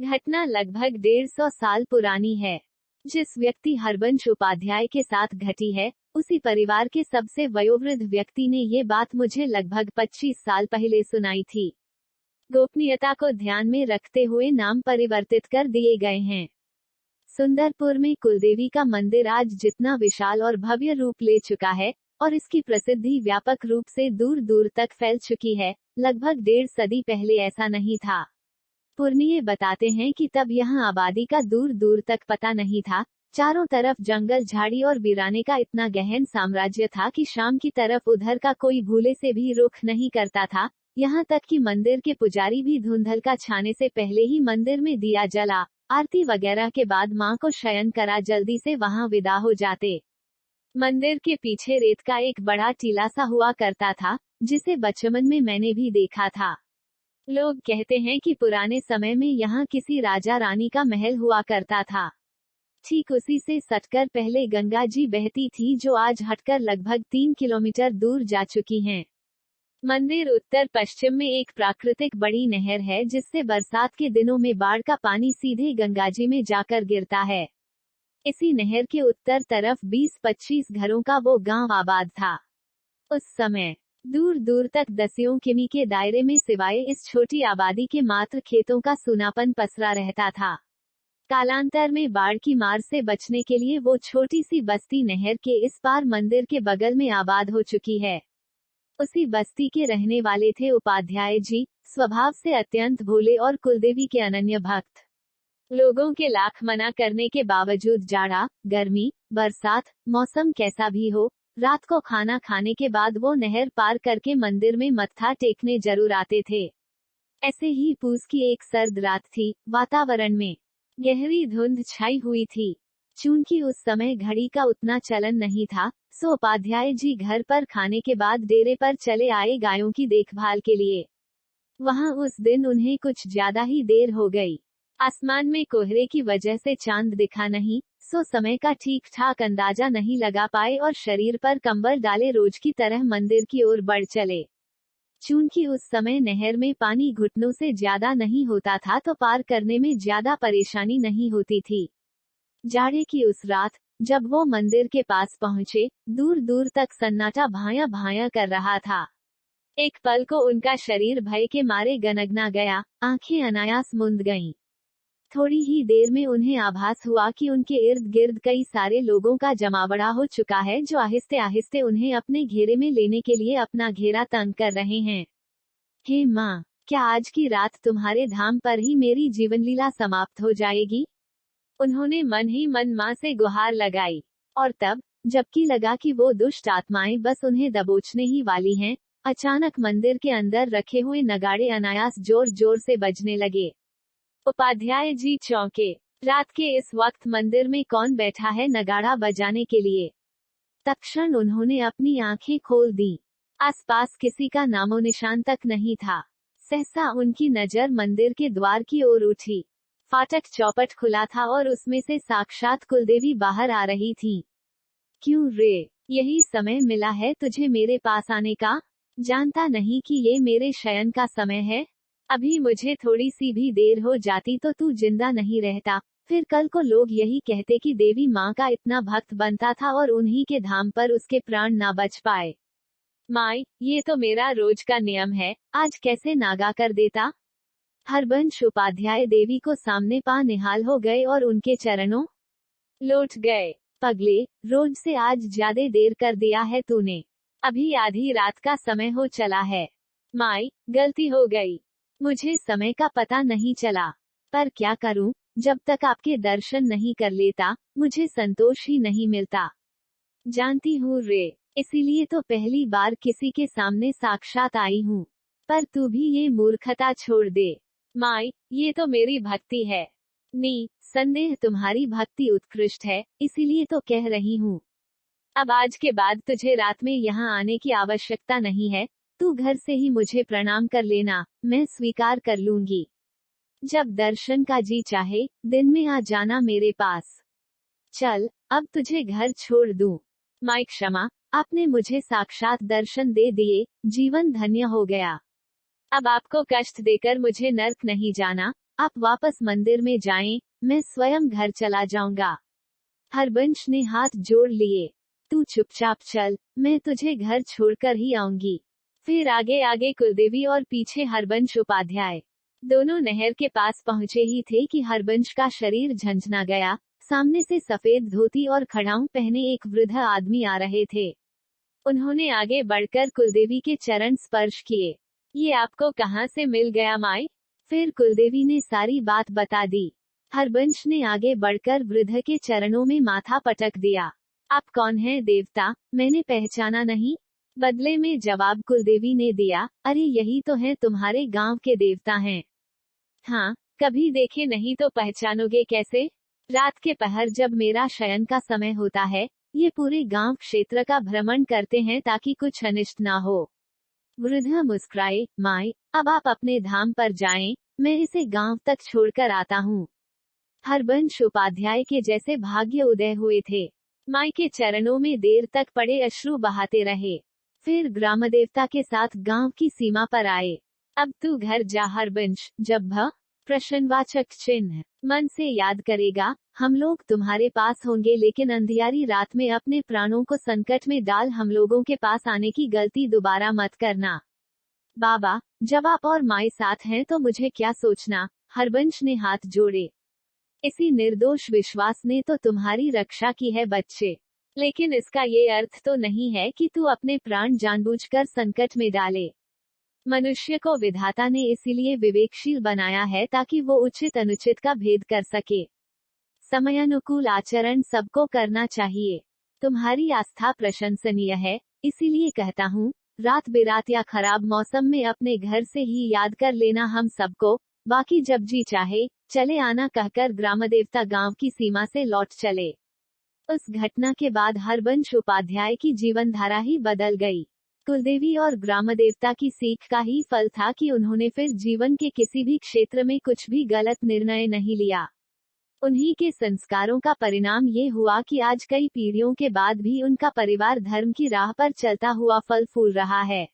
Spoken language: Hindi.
घटना लगभग 150 साल पुरानी है। जिस व्यक्ति हरबंश उपाध्याय के साथ घटी है, उसी परिवार के सबसे वयोवृद्ध व्यक्ति ने ये बात मुझे लगभग 25 साल पहले सुनाई थी। गोपनीयता को ध्यान में रखते हुए नाम परिवर्तित कर दिए गए हैं। सुंदरपुर में कुलदेवी का मंदिर आज जितना विशाल और भव्य रूप ले चुका है और इसकी प्रसिद्धि व्यापक रूप से दूर दूर तक फैल चुकी है, लगभग 1.5 सदी पहले ऐसा नहीं था। पुरनिये बताते हैं कि तब यहाँ आबादी का दूर दूर तक पता नहीं था। चारों तरफ जंगल, झाड़ी और वीराने का इतना गहन साम्राज्य था कि शाम की तरफ उधर का कोई भूले से भी रुख नहीं करता था। यहाँ तक कि मंदिर के पुजारी भी धुंधल का छाने से पहले ही मंदिर में दिया जला, आरती वगैरह के बाद मां को शयन करा जल्दी से वहां विदा हो जाते। मंदिर के पीछे रेत का एक बड़ा टीला सा हुआ करता था, जिसे बचपन में मैंने भी देखा था। लोग कहते हैं कि पुराने समय में यहाँ किसी राजा रानी का महल हुआ करता था। ठीक उसी से सटकर पहले गंगा जी बहती थी, जो आज हटकर लगभग 3 किलोमीटर दूर जा चुकी हैं। मंदिर उत्तर पश्चिम में एक प्राकृतिक बड़ी नहर है, जिससे बरसात के दिनों में बाढ़ का पानी सीधे गंगा जी में जाकर गिरता है। इसी नहर के उत्तर तरफ 20-25 घरों का वो गांव आबाद था। उस समय दूर दूर तक 10 किमी के दायरे में सिवाय इस छोटी आबादी के मात्र खेतों का सूनापन पसरा रहता था। कालांतर में बाढ़ की मार से बचने के लिए वो छोटी सी बस्ती नहर के इस पार मंदिर के बगल में आबाद हो चुकी है। उसी बस्ती के रहने वाले थे उपाध्याय जी, स्वभाव से अत्यंत भोले और कुलदेवी के अनन्य भक्त। लोगों के लाख मना करने के बावजूद जाड़ा, गर्मी, बरसात, मौसम कैसा भी हो, रात को खाना खाने के बाद वो नहर पार करके मंदिर में मत्था टेकने जरूर आते थे। ऐसे ही पूस की एक सर्द रात थी। वातावरण में गहरी धुंध छाई हुई थी। चूंकि उस समय घड़ी का उतना चलन नहीं था, सो उपाध्याय जी घर पर खाने के बाद डेरे पर चले आए गायों की देखभाल के लिए। वहां उस दिन उन्हें कुछ ज्यादा ही देर हो गई। आसमान में कोहरे की वजह से चांद दिखा नहीं, सो समय का ठीक ठाक अंदाजा नहीं लगा पाए और शरीर पर कंबल डाले रोज की तरह मंदिर की ओर बढ़ चले। चूंकि उस समय नहर में पानी घुटनों से ज्यादा नहीं होता था, तो पार करने में ज्यादा परेशानी नहीं होती थी। जाड़े की उस रात जब वो मंदिर के पास पहुंचे, दूर दूर तक सन्नाटा भाया भाया कर रहा था। एक पल को उनका शरीर भय के मारे गनगना गया, आंखें अनायास मुंद गईं। थोड़ी ही देर में उन्हें आभास हुआ कि उनके इर्द गिर्द कई सारे लोगों का जमावड़ा हो चुका है, जो आहिस्ते आहिस्ते उन्हें अपने घेरे में लेने के लिए अपना घेरा तंग कर रहे हैं। हे माँ, क्या आज की रात तुम्हारे धाम पर ही मेरी जीवनलीला समाप्त हो जाएगी? उन्होंने मन ही मन माँ से गुहार लगाई। और तब जबकि लगा कि वो दुष्ट आत्माएं बस उन्हें दबोचने ही वाली हैं, अचानक मंदिर के अंदर रखे हुए नगाड़े अनायास जोर जोर से बजने लगे। उपाध्याय जी चौंके। रात के इस वक्त मंदिर में कौन बैठा है नगाड़ा बजाने के लिए? तत्क्षण उन्होंने अपनी आंखें खोल दी। आसपास किसी का नामो निशान तक नहीं था। सहसा उनकी नजर मंदिर के द्वार की ओर उठी। फाटक चौपट खुला था और उसमें से साक्षात कुलदेवी बाहर आ रही थी। क्यों रे, यही समय मिला है तुझे मेरे पास आने का? जानता नहीं कि ये मेरे शयन का समय है? अभी मुझे थोड़ी सी भी देर हो जाती तो तू जिंदा नहीं रहता। फिर कल को लोग यही कहते कि देवी माँ का इतना भक्त बनता था और उन्हीं के धाम पर उसके प्राण ना बच पाए। माई, ये तो मेरा रोज का नियम है, आज कैसे नागा कर देता? हरबंश उपाध्याय देवी को सामने पा निहाल हो गए और उनके चरणों लौट गए। पगले, रोज से आज ज्यादा देर कर दिया है तूने। अभी आधी रात का समय हो चला है। माई, गलती हो गई, मुझे समय का पता नहीं चला। पर क्या करूं, जब तक आपके दर्शन नहीं कर लेता, मुझे संतोष ही नहीं मिलता। जानती हूँ रे, इसीलिए तो पहली बार किसी के सामने साक्षात आई हूँ। पर तू भी ये मूर्खता छोड़ दे। माई, ये तो मेरी भक्ति है। नी संदेह तुम्हारी भक्ति उत्कृष्ट है, इसीलिए तो कह रही हूँ। अब आज के बाद तुझे रात में यहाँ आने की आवश्यकता नहीं है। तू घर से ही मुझे प्रणाम कर लेना, मैं स्वीकार कर लूंगी। जब दर्शन का जी चाहे, दिन में आ जाना मेरे पास। चल, अब तुझे घर छोड़ दूं। माई क्षमा, आपने मुझे साक्षात दर्शन दे दिए, जीवन धन्य हो गया। अब आपको कष्ट देकर मुझे नर्क नहीं जाना, आप वापस मंदिर में जाएं, मैं स्वयं घर चला जाऊंगा। हरबंश ने हाथ जोड़ लिए। तू चुपचाप चल, मैं तुझे घर छोड़कर ही आऊंगी। फिर आगे आगे कुलदेवी और पीछे हरबंश उपाध्याय। दोनों नहर के पास पहुंचे ही थे कि हरबंश का शरीर झंझना गया। सामने से सफेद धोती और खड़ाऊं पहने एक वृद्ध आदमी आ रहे थे। उन्होंने आगे बढ़कर कुलदेवी के चरण स्पर्श किए। ये आपको कहाँ से मिल गया माई? फिर कुलदेवी ने सारी बात बता दी। हरबंश ने आगे बढ़कर वृद्ध के चरणों में माथा पटक दिया। आप कौन हैं देवता? मैंने पहचाना नहीं। बदले में जवाब कुलदेवी ने दिया, अरे यही तो है तुम्हारे गांव के देवता हैं। हाँ, कभी देखे नहीं तो पहचानोगे कैसे? रात के पहर जब मेरा शयन का समय होता है, ये पूरे गांव क्षेत्र का भ्रमण करते हैं ताकि कुछ अनिष्ट ना हो। वृद्ध मुस्कुराए, माई, अब आप अपने धाम पर जाएं, मैं इसे गांव तक छोड़कर आता हूँ। हरबंश उपाध्याय के जैसे भाग्य उदय हुए थे। माई के चरणों में देर तक पड़े अश्रु बहाते रहे। फिर ग्राम देवता के साथ गांव की सीमा पर आए। अब तू घर जा हरबंश। जब प्रश्नवाचक चिन्ह मन से याद करेगा, हम लोग तुम्हारे पास होंगे, लेकिन अंधियारी रात में अपने प्राणों को संकट में डाल हम लोगों के पास आने की गलती दोबारा मत करना। बाबा, जब आप और माई साथ हैं तो मुझे क्या सोचना? हरबंश ने हाथ जोड़े। इसी निर्दोष विश्वास ने तो तुम्हारी रक्षा की है बच्चे। लेकिन इसका ये अर्थ तो नहीं है कि तू अपने प्राण जानबूझकर संकट में डाले। मनुष्य को विधाता ने इसीलिए विवेकशील बनाया है ताकि वो उचित अनुचित का भेद कर सके। समयानुकूल आचरण सबको करना चाहिए। तुम्हारी आस्था प्रशंसनीय है, इसीलिए कहता हूँ, रात बिरात या खराब मौसम में अपने घर से ही याद कर लेना हम सबको, बाकी जब जी चाहे चले आना कहकर ग्रामदेवता गांव की सीमा से लौट चले। उस घटना के बाद हरबंश उपाध्याय की जीवनधारा ही बदल गई। कुलदेवी और ग्रामदेवता की सीख का ही फल था कि उन्होंने फिर जीवन के किसी भी क्षेत्र में कुछ भी गलत निर्णय नहीं लिया। उन्हीं के संस्कारों का परिणाम ये हुआ कि आज कई पीढ़ियों के बाद भी उनका परिवार धर्म की राह पर चलता हुआ फल फूल रहा है।